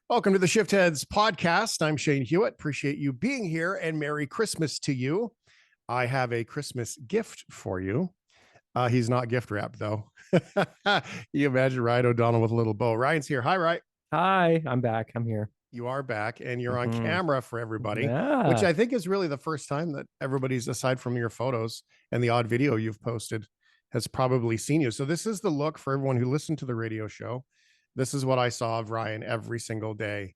Welcome to the Shiftheads Podcast. I'm Shane Hewitt. Appreciate you being here, and Merry Christmas to you. I have a Christmas gift for you. He's not gift wrapped, though. You imagine Ryan O'Donnell with a little bow. Ryan's here. Hi, Ryan. Hi, I'm back. I'm here. You are back, and you're on camera for everybody, Yeah. which I think is really the first time that everybody's, aside from your photos and the odd video you've posted, has probably seen you. So this is the look for everyone who listened to the radio show. This is what I saw of Ryan every single day.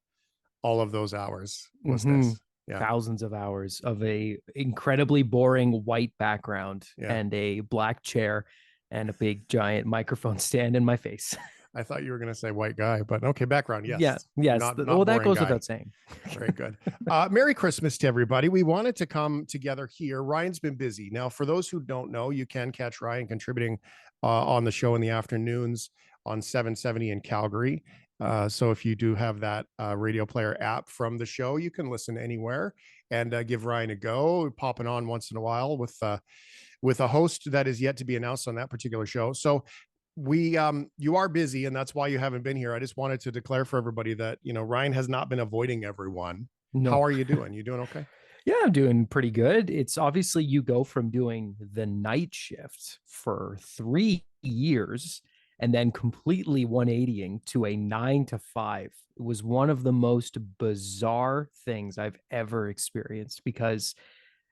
All of those hours was this. Yeah. Thousands of hours of a incredibly boring white background and a black chair and a big giant microphone stand in my face. I thought you were going to say white guy, but okay, background. Yes. Yes. Not well, that goes without saying. Very good. Merry Christmas to everybody. We wanted to come together here. Ryan's been busy. Now, for those who don't know, you can catch Ryan contributing on the show in the afternoons on 770 in Calgary. So if you do have that radio player app from the show, you can listen anywhere and give Ryan a go, popping on once in a while with a host that is yet to be announced on that particular show. So you are busy, and that's why you haven't been here. I just wanted to declare for everybody that, Ryan has not been avoiding everyone. No. How are you doing? You doing okay? Yeah, I'm doing pretty good. It's obviously you go from doing the night shift for 3 years and then completely 180ing to a 9 to 5. It was one of the most bizarre things I've ever experienced, because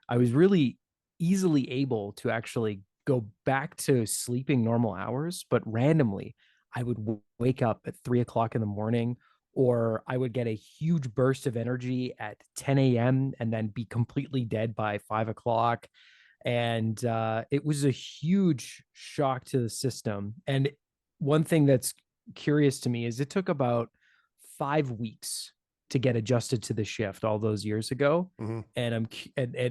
I was really easily able to actually go back to sleeping normal hours, but randomly I would wake up at 3 o'clock in the morning, or I would get a huge burst of energy at 10 a.m. and then be completely dead by 5 o'clock. And it was a huge shock to the system. And one thing that's curious to me is it took about 5 weeks to get adjusted to the shift all those years ago. And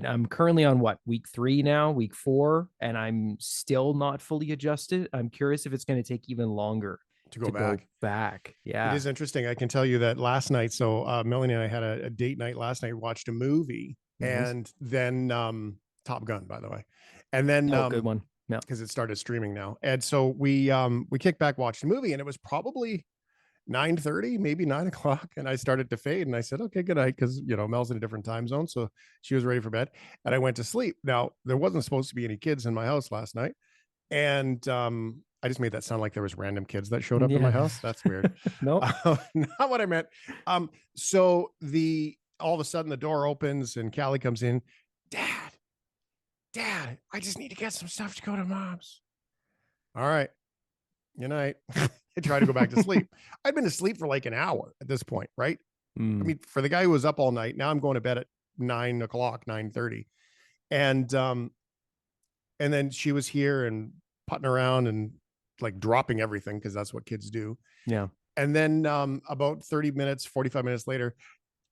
I'm currently on week 3 now, week 4, and I'm still not fully adjusted. I'm curious if it's going to take even longer to go back. Yeah, it is interesting. I can tell you that last night. So Melanie and I had a date night last night. Watched a movie, and then Top Gun, by the way, and then good one. Yeah, because it started streaming now. And so we kicked back, watched the movie, and it was probably 9:30, maybe 9 o'clock. And I started to fade, and I said, okay, good night. Cause Mel's in a different time zone. So she was ready for bed, and I went to sleep. Now there wasn't supposed to be any kids in my house last night. And I just made that sound like there was random kids that showed up in my house. That's weird. No, not what I meant. So all of a sudden the door opens and Callie comes in. Dad, I just need to get some stuff to go to Mom's. All right. Good night. I tried to go back to sleep. I'd been asleep for like an hour at this point, right? I mean, for the guy who was up all night, now I'm going to bed at 9 o'clock, 9:30. And then she was here and putting around and like dropping everything, because that's what kids do. Yeah. And then about 30 minutes, 45 minutes later,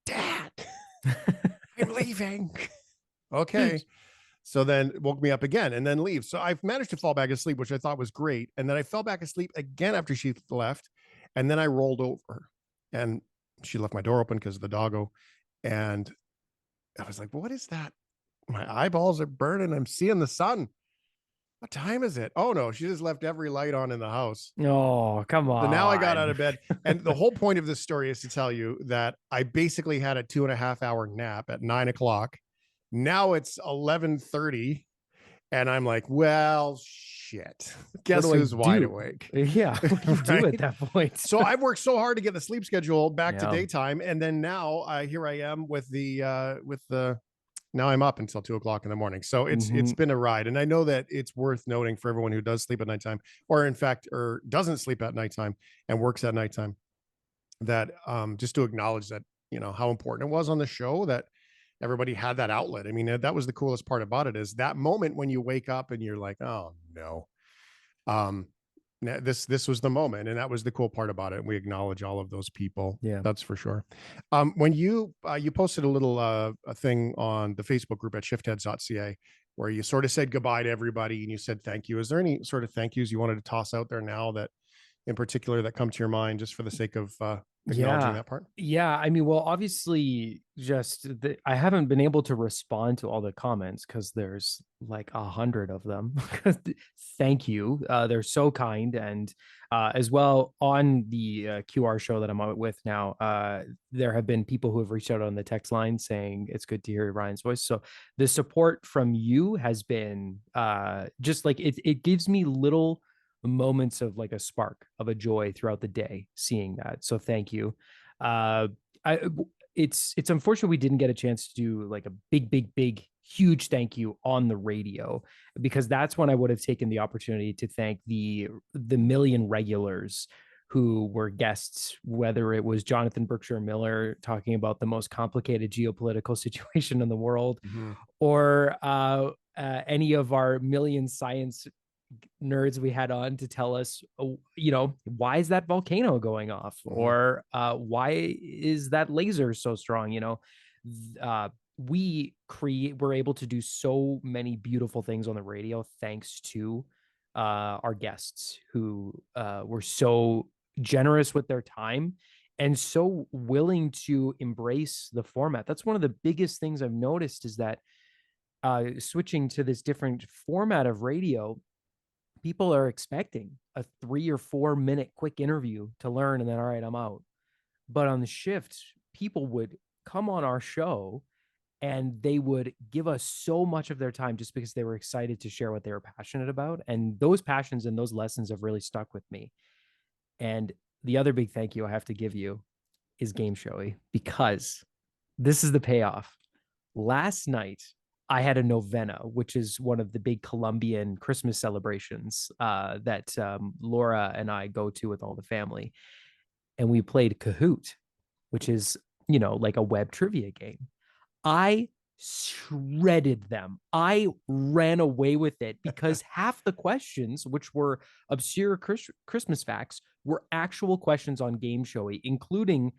Dad, I'm leaving. Okay. So then woke me up again and then leave. So I've managed to fall back asleep, which I thought was great. And then I fell back asleep again after she left. And then I rolled over and she left my door open because of the doggo. And I was like, what is that? My eyeballs are burning. I'm seeing the sun. What time is it? Oh no, she just left every light on in the house. Oh, come on. So now I got out of bed. And the whole point of this story is to tell you that I basically had a 2.5 hour nap at 9 o'clock. Now it's 11:30, and I'm like, well, shit. Guess who's wide awake? Yeah, what do you do at that point? So I've worked so hard to get the sleep schedule back to daytime, and then now here I am with the. Now I'm up until 2 o'clock in the morning. So it's been a ride, and I know that it's worth noting for everyone who does sleep at nighttime, or in fact, or doesn't sleep at nighttime and works at nighttime, that just to acknowledge that how important it was on the show that everybody had that outlet. I mean, that was the coolest part about it, is that moment when you wake up and you're like, oh no, this was the moment. And that was the cool part about it. We acknowledge all of those people. Yeah, that's for sure. When you posted a little a thing on the Facebook group at shiftheads.ca where you sort of said goodbye to everybody and you said thank you. Is there any sort of thank yous you wanted to toss out there now that in particular that come to your mind, just for the sake of acknowledging that part? Yeah. I mean, well, obviously, I haven't been able to respond to all the comments because there's like 100 of them. Thank you. They're so kind. And as well, on the QR show that I'm out with now, there have been people who have reached out on the text line saying it's good to hear Ryan's voice. So the support from you has been just like it gives me little moments of like a spark of a joy throughout the day seeing that. So thank you. uh I it's unfortunate we didn't get a chance to do like a big huge thank you on the radio, because that's when I would have taken the opportunity to thank the million regulars who were guests, whether it was Jonathan Berkshire Miller talking about the most complicated geopolitical situation in the world, or any of our million science nerds we had on to tell us, why is that volcano going off, or why is that laser so strong? We're able to do so many beautiful things on the radio thanks to our guests who were so generous with their time and so willing to embrace the format. That's one of the biggest things I've noticed, is that switching to this different format of radio, people are expecting a 3 or 4 minute quick interview to learn and then, all right, I'm out. But on the shift, people would come on our show and they would give us so much of their time just because they were excited to share what they were passionate about. And those passions and those lessons have really stuck with me. And the other big thank you I have to give you is Game Showy, because this is the payoff. Last night, I had a novena, which is one of the big Colombian Christmas celebrations that Laura and I go to with all the family. And we played Kahoot, which is, like a web trivia game. I shredded them. I ran away with it because half the questions, which were obscure Christmas facts, were actual questions on Game Showy, including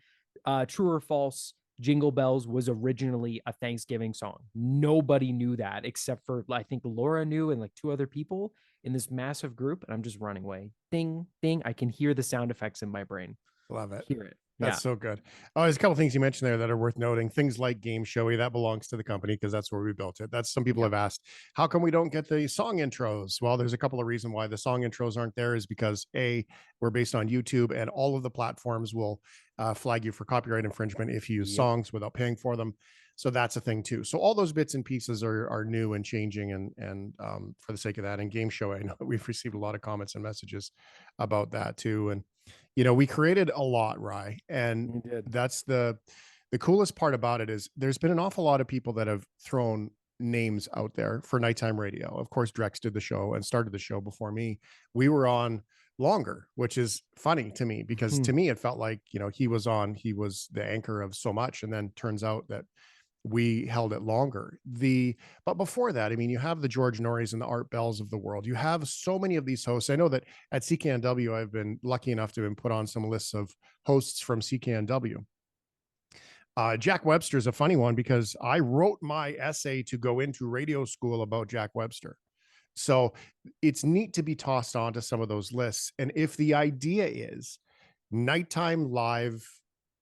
true or false, Jingle Bells was originally a Thanksgiving song. Nobody knew that except for, I think Laura knew and like 2 other people in this massive group. And I'm just running away. Ding, ding. I can hear the sound effects in my brain. Love it. Hear it. That's so good. There's a couple things you mentioned there that are worth noting. Things like Game Showy, that belongs to the company because that's where we built it. That's, some people have asked, how come we don't get the song intros? Well, there's a couple of reasons why the song intros aren't there, is because we're based on YouTube, and all of the platforms will flag you for copyright infringement if you use songs without paying for them. So that's a thing too. So all those bits and pieces are new and changing, and for the sake of that, and Game Showy, I know we've received a lot of comments and messages about that too. And we created a lot, Rye, and that's the coolest part about it, is there's been an awful lot of people that have thrown names out there for nighttime radio. Of course, Drex did the show and started the show before me. We were on longer, which is funny to me, because to me it felt like, he was the anchor of so much, and then turns out that we held it longer. But before that, I mean, you have the George Norries and the Art Bells of the world. You have so many of these hosts. I know that at CKNW, I've been lucky enough to have been put on some lists of hosts from CKNW. Jack Webster is a funny one, because I wrote my essay to go into radio school about Jack Webster. So it's neat to be tossed onto some of those lists. And if the idea is nighttime live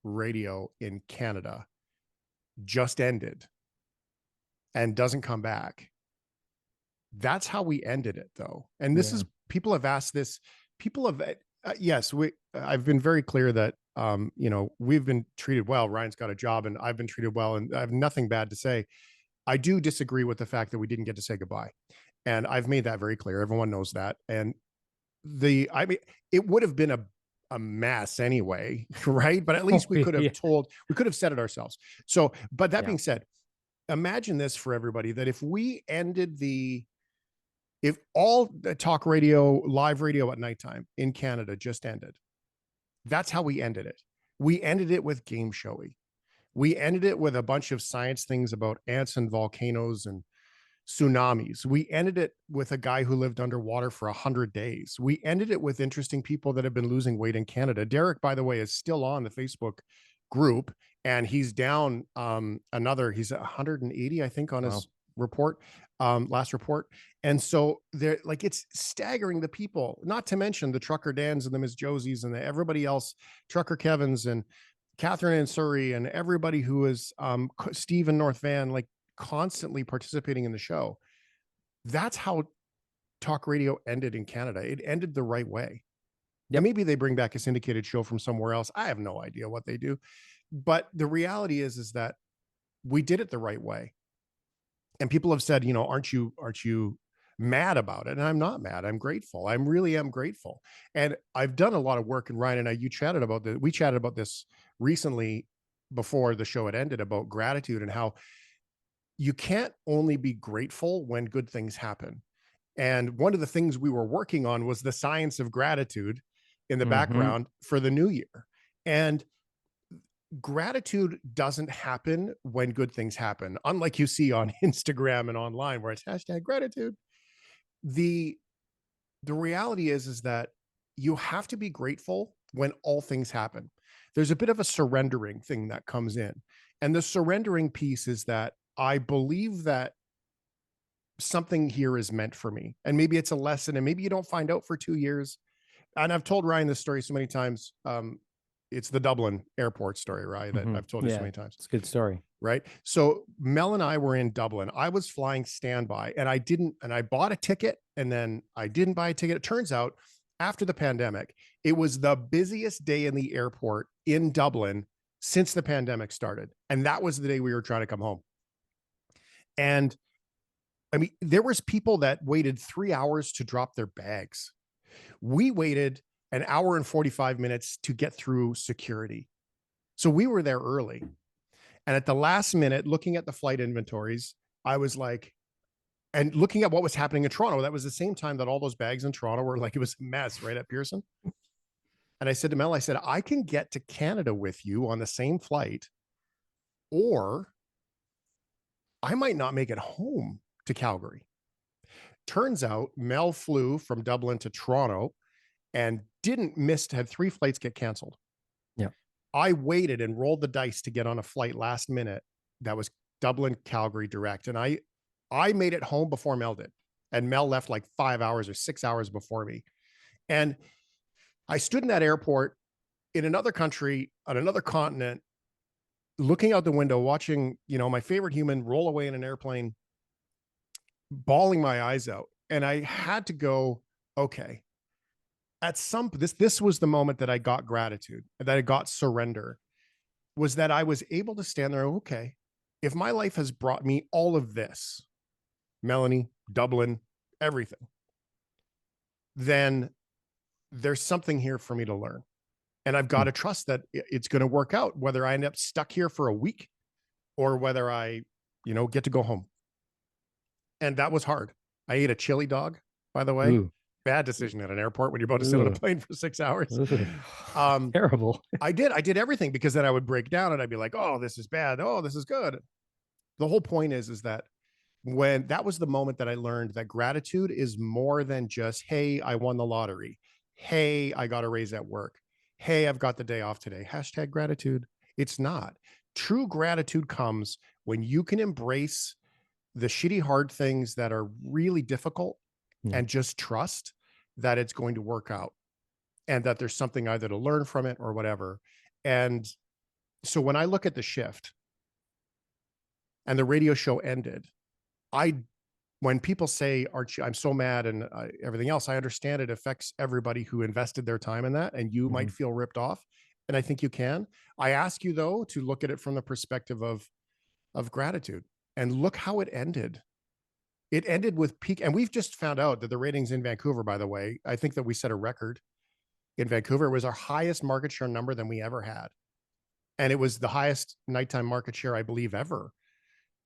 radio in Canada just ended and doesn't come back, that's how we ended it, though. And this is, people have asked this, people have I've been very clear that we've been treated well. Ryan's got a job and I've been treated well, and I have nothing bad to say. I do disagree with the fact that we didn't get to say goodbye, and I've made that very clear. Everyone knows that. And it would have been a mess anyway, right? But at least we could have we could have said it ourselves. So, but that being said, imagine this for everybody, that if we ended if all the talk radio, live radio at nighttime in Canada just ended, that's how we ended it. We ended it with Game Showy. We ended it with a bunch of science things about ants and volcanoes and tsunamis. We ended it with a guy who lived underwater for 100 days. We ended it with interesting people that have been losing weight in Canada. Derek, by the way, is still on the Facebook group, and he's down he's at 180, I think, on his report, last report. And so they're like, it's staggering, the people, not to mention the Trucker Dans and the Miss Josies and everybody else, Trucker Kevins and Catherine and Surrey and everybody who is Steve and North Van, like constantly participating in the show. That's how talk radio ended in Canada. It ended the right way. Yep. And maybe they bring back a syndicated show from somewhere else. I have no idea what they do. But the reality is that we did it the right way. And people have said, you know, aren't you mad about it? And I'm not mad. I'm grateful. I really am grateful. And I've done a lot of work, and Ryan and I, we chatted about this recently before the show had ended, about gratitude and how you can't only be grateful when good things happen. And one of the things we were working on was the science of gratitude in the background for the new year. And gratitude doesn't happen when good things happen, unlike you see on Instagram and online where it's hashtag gratitude. The reality is that you have to be grateful when all things happen. There's a bit of a surrendering thing that comes in. And the surrendering piece is that I believe that something here is meant for me. And maybe it's a lesson, and maybe you don't find out for 2 years. And I've told Ryan this story so many times. It's the Dublin airport story, right? That I've told you so many times. It's a good story. Right. So Mel and I were in Dublin. I was flying standby, and I bought a ticket, and then I didn't buy a ticket. It turns out after the pandemic, it was the busiest day in the airport in Dublin since the pandemic started. And that was the day we were trying to come home. And I mean, there was people that waited 3 hours to drop their bags. We waited an hour and 45 minutes to get through security. So we were there early. And at the last minute, looking at the flight inventories, I was like, and looking at what was happening in Toronto, that was the same time that all those bags in Toronto were like, it was a mess right at Pearson. And I said to Mel, I said, I can get to Canada with you on the same flight, or I might not make it home to Calgary. Turns out Mel flew from Dublin to Toronto and had 3 flights get canceled. Yeah. I waited and rolled the dice to get on a flight last minute that was Dublin, Calgary direct. And I made it home before Mel did. And Mel left like 5 hours or 6 hours before me. And I stood in that airport in another country, on another continent, looking out the window, watching, you know, my favorite human roll away in an airplane, bawling my eyes out. And I had to go, okay, this was the moment that I got gratitude, that I got surrender, was that I was able to stand there. Okay, if my life has brought me all of this, Melanie, Dublin, everything, then there's something here for me to learn. And I've got to trust that it's going to work out, whether I end up stuck here for a week or whether I, you know, get to go home. And that was hard. I ate a chili dog, by the way. Ooh. Bad decision at an airport when you're about to sit on a plane for 6 hours. Terrible. I did everything, because then I would break down and I'd be like, oh, this is bad. Oh, this is good. The whole point is that when that was the moment that I learned that gratitude is more than just, hey, I won the lottery. Hey, I got a raise at work. Hey, I've got the day off today. Hashtag gratitude. It's not. True gratitude comes when you can embrace the shitty, hard things that are really difficult and just trust that it's going to work out and that there's something either to learn from it or whatever. And so when I look at the shift and the radio show ended, when people say, I'm so mad and everything else, I understand it affects everybody who invested their time in that, and you might feel ripped off. And I think you can. I ask you, though, to look at it from the perspective of gratitude, and look how it ended. It ended with peak. And we've just found out that the ratings in Vancouver, by the way, I think that we set a record in Vancouver. It was our highest market share number than we ever had. And it was the highest nighttime market share, I believe, ever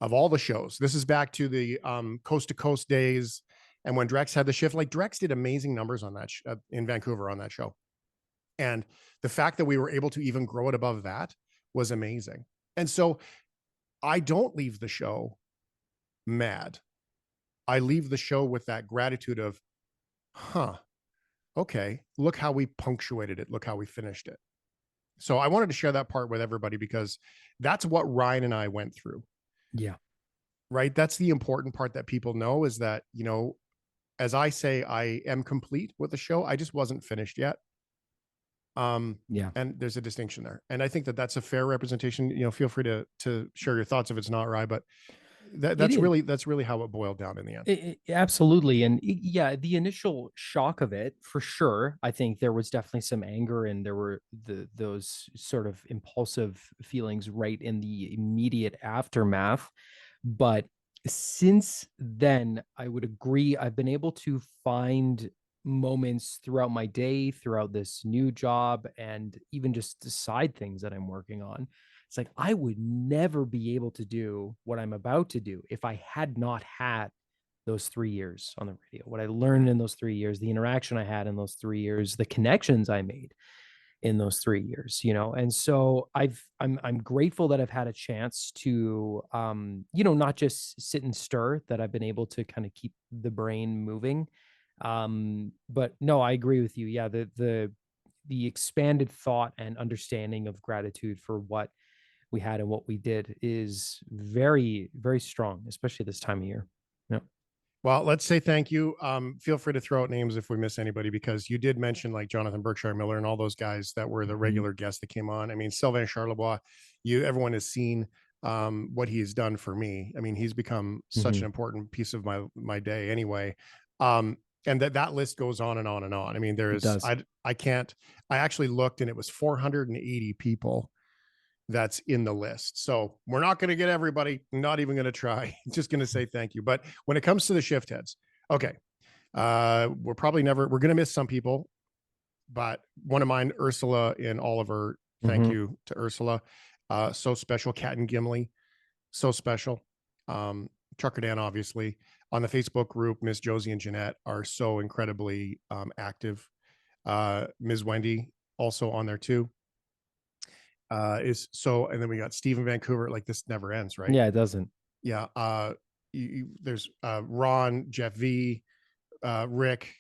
of all the shows. This is back to the coast to coast days. And when Drex had the shift, like Drex did amazing numbers on that in Vancouver on that show. And the fact that we were able to even grow it above that was amazing. And so I don't leave the show mad. I leave the show with that gratitude of, okay, look how we punctuated it. Look how we finished it. So I wanted to share that part with everybody, because that's what Ryan and I went through. Yeah. right? That's the important part that people know, is that, as I say, I am complete with the show. I just wasn't finished yet. Yeah. And there's a distinction there. And I think that that's a fair representation. Feel free to share your thoughts if it's not, right. But It that's is. really how it boiled down in the end. Absolutely. And yeah, the initial shock of it, for sure. I think there was definitely some anger, and there were those sort of impulsive feelings right in the immediate aftermath. But since then, I would agree, I've been able to find moments throughout my day, throughout this new job, and even just the side things that I'm working on. It's like I would never be able to do what I'm about to do if I had not had those 3 years on the radio. What I learned in those 3 years, the interaction I had in those 3 years, the connections I made in those 3 years, and so I'm grateful that I've had a chance to not just sit and stir, that I've been able to kind of keep the brain moving. But no, I agree with you. Yeah, the expanded thought and understanding of gratitude for what we had and what we did is very, very strong, especially this time of year. Yeah. Well, let's say thank you. Feel free to throw out names if we miss anybody, because you did mention like Jonathan Berkshire Miller and all those guys that were the regular guests that came on. I mean, Sylvain Charlebois, everyone has seen what he's done for me. I mean, he's become such an important piece of my day anyway. And that list goes on and on and on. I mean, I actually looked, and it was 480 people that's in the list. So we're not going to get everybody, not even going to try. Just going to say thank you. But when it comes to the shift heads, okay, we're going to miss some people, but one of mine, Ursula and Oliver, thank you to Ursula. So special. Kat and Gimli, so special. Trucker Dan, obviously. On the Facebook group, Miss Josie and Jeanette are so incredibly active. Ms. Wendy also on there too. And then we got Steve in Vancouver. Like, this never ends, right? Yeah, it doesn't. Yeah. There's Ron, Jeff V, Rick,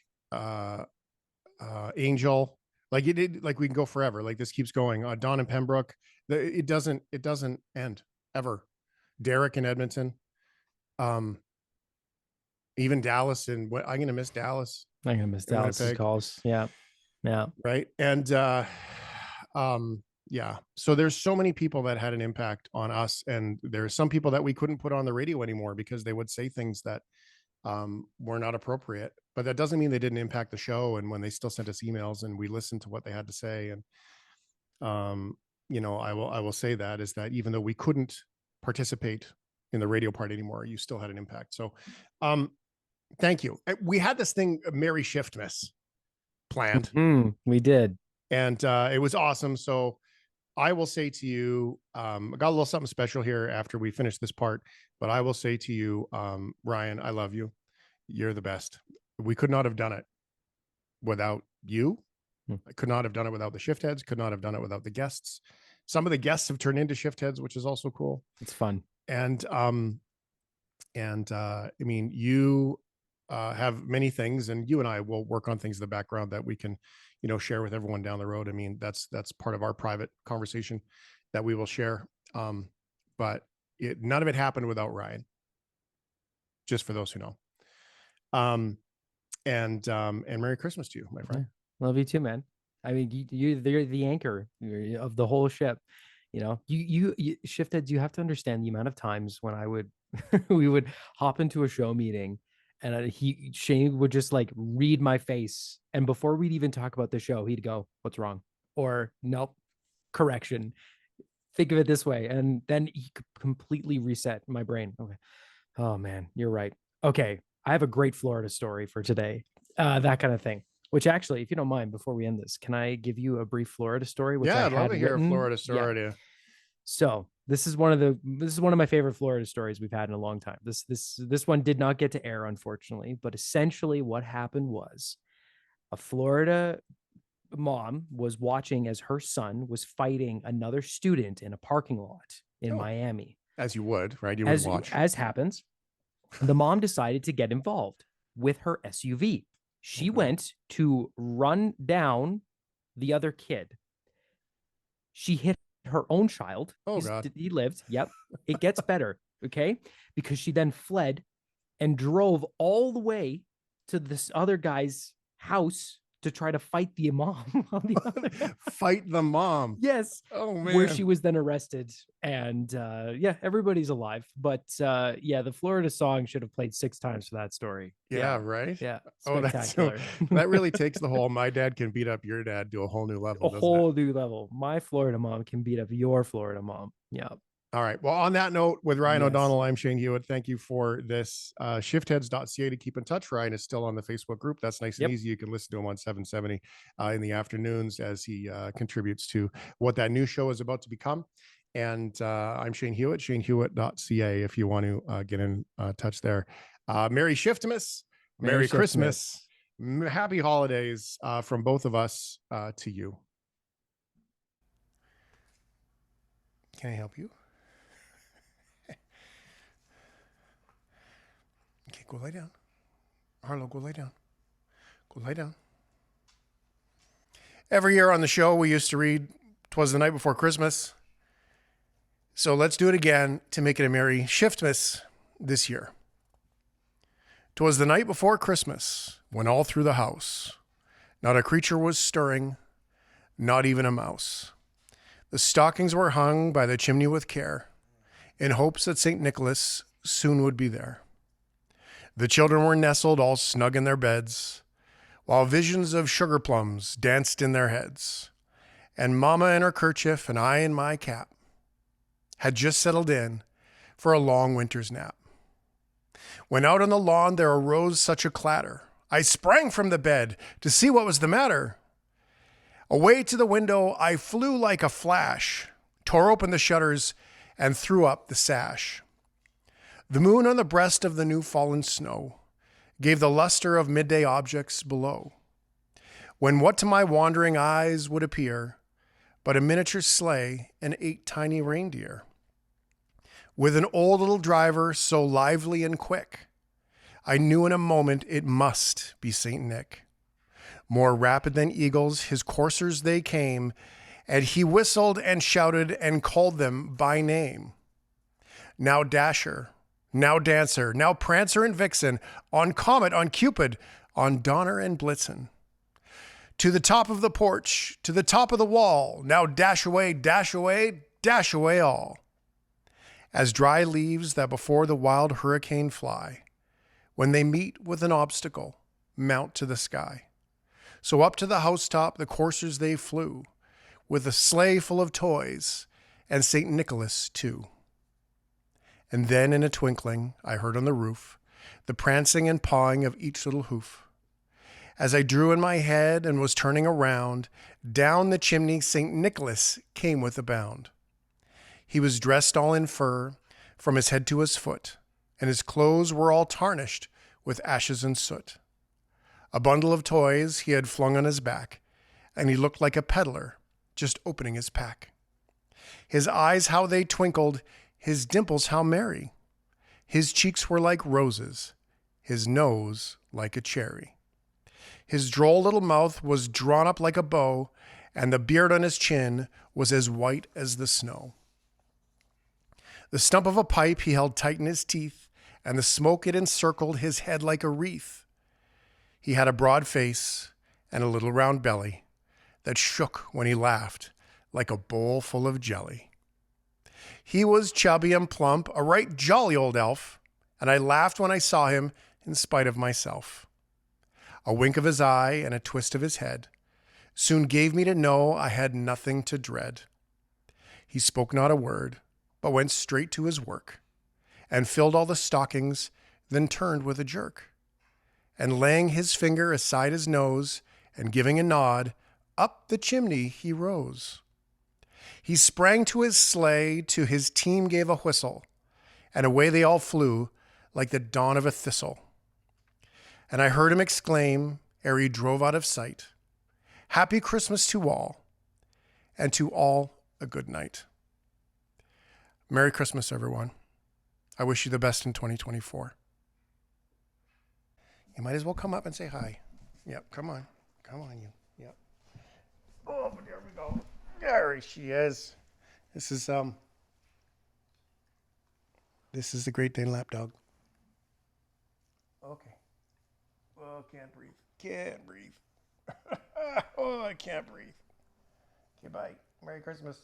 Angel. Like we can go forever. Like, this keeps going. Don and Pembroke. It doesn't end ever. Derek in Edmonton. Even Dallas, and I'm gonna miss Dallas. I'm gonna miss Dallas's calls. Yeah. Right. And yeah. So there's so many people that had an impact on us, and there's some people that we couldn't put on the radio anymore because they would say things that were not appropriate. But that doesn't mean they didn't impact the show. And when they still sent us emails and we listened to what they had to say, and I will say that is that even though we couldn't participate in the radio part anymore, you still had an impact. So thank you. We had this thing, Merry Shiftmas, planned. We did. And it was awesome. So I will say to you, I got a little something special here after we finish this part, but I will say to you, Ryan, I love you. You're the best. We could not have done it without you. I could not have done it without the shift heads, could not have done it without the guests. Some of the guests have turned into shift heads, which is also cool. It's fun. And I mean, you have many things, and you and I will work on things in the background that we can, share with everyone down the road. I mean, that's part of our private conversation that we will share. But none of it happened without Ryan, just for those who know. And Merry Christmas to you, my friend. Love you too, man. I mean, you're the anchor of the whole ship. You shift heads, you have to understand the amount of times when we would hop into a show meeting, and Shane would just like read my face, and before we'd even talk about the show, he'd go, "What's wrong?" Or "Nope, correction. Think of it this way," and then he could completely reset my brain. Okay, oh man, you're right. Okay, I have a great Florida story for today. That kind of thing. Which actually, if you don't mind, before we end this, can I give you a brief Florida story? Which I'd love to hear a Florida story. Yeah. So this is one of my favorite Florida stories we've had in a long time. This one did not get to air, unfortunately, but essentially what happened was a Florida mom was watching as her son was fighting another student in a parking lot in Miami. As you would, right? You would watch. As happens, the mom decided to get involved with her SUV. She went to run down the other kid. She hit her own child. Oh, God. He lived. Yep. It gets better. Okay. Because she then fled and drove all the way to this other guy's house to try to fight the imam on the other Fight the mom. Yes. Oh, man. Where she was then arrested. And everybody's alive. But the Florida song should have played 6 times for that story. Yeah, right? Yeah. Oh, Spectacular. that really takes the whole my dad can beat up your dad to a whole new level. A whole new level. My Florida mom can beat up your Florida mom. Yeah. All right. Well, on that note, with Ryan Yes. O'Donnell, I'm Shane Hewitt. Thank you for this. Shiftheads.ca to keep in touch. Ryan is still on the Facebook group. That's nice and easy. You can listen to him on 770 in the afternoons as he contributes to what that new show is about to become. And I'm Shane Hewitt, shanehewitt.ca if you want to get in touch there. Merry Shiftmas. Merry Christmas. Happy holidays from both of us to you. Can I help you? Okay, go lay down. Harlow, go lay down. Go lay down. Every year on the show, we used to read "'Twas the Night Before Christmas." So let's do it again to make it a Merry Shiftmas this year. "'Twas the night before Christmas, when all through the house, not a creature was stirring, not even a mouse. The stockings were hung by the chimney with care, in hopes that St. Nicholas soon would be there. The children were nestled all snug in their beds, while visions of sugar plums danced in their heads. And Mama in her kerchief and I in my cap had just settled in for a long winter's nap. When out on the lawn there arose such a clatter, I sprang from the bed to see what was the matter. Away to the window I flew like a flash, tore open the shutters, and threw up the sash. The moon on the breast of the new fallen snow gave the luster of midday objects below, when what to my wandering eyes would appear but a miniature sleigh and 8 tiny reindeer, with an old little driver so lively and quick, I knew in a moment it must be Saint Nick. More rapid than eagles, his coursers they came, and he whistled and shouted and called them by name. Now Dasher, now Dancer, now Prancer and Vixen, on Comet, on Cupid, on Donner and Blitzen. To the top of the porch, to the top of the wall, now dash away, dash away, dash away all. As dry leaves that before the wild hurricane fly, when they meet with an obstacle, mount to the sky. So up to the housetop the coursers they flew, with a sleigh full of toys, and St. Nicholas too. And then in a twinkling I heard on the roof the prancing and pawing of each little hoof. As I drew in my head and was turning around, down the chimney St. Nicholas came with a bound. He was dressed all in fur, from his head to his foot, and his clothes were all tarnished with ashes and soot. A bundle of toys he had flung on his back, and he looked like a peddler just opening his pack. His eyes how they twinkled, his dimples how merry. His cheeks were like roses, his nose like a cherry. His droll little mouth was drawn up like a bow, and the beard on his chin was as white as the snow. The stump of a pipe he held tight in his teeth, and the smoke it encircled his head like a wreath. He had a broad face and a little round belly that shook when he laughed like a bowl full of jelly. He was chubby and plump, a right jolly old elf, and I laughed when I saw him in spite of myself. A wink of his eye and a twist of his head soon gave me to know I had nothing to dread. He spoke not a word, but went straight to his work, and filled all the stockings, then turned with a jerk. And laying his finger aside his nose, and giving a nod, up the chimney he rose. He sprang to his sleigh, to his team gave a whistle, and away they all flew like the dawn of a thistle. And I heard him exclaim, ere he drove out of sight, "Happy Christmas to all, and to all a good night." Merry Christmas, everyone. I wish you the best in 2024. You might as well come up and say hi. Yep, come on. Come on, you. Yep. Oh, there we go. There she is. This This is the Great Dane Lapdog. Okay. Oh, can't breathe. Can't breathe. Oh, I can't breathe. Okay, bye. Merry Christmas.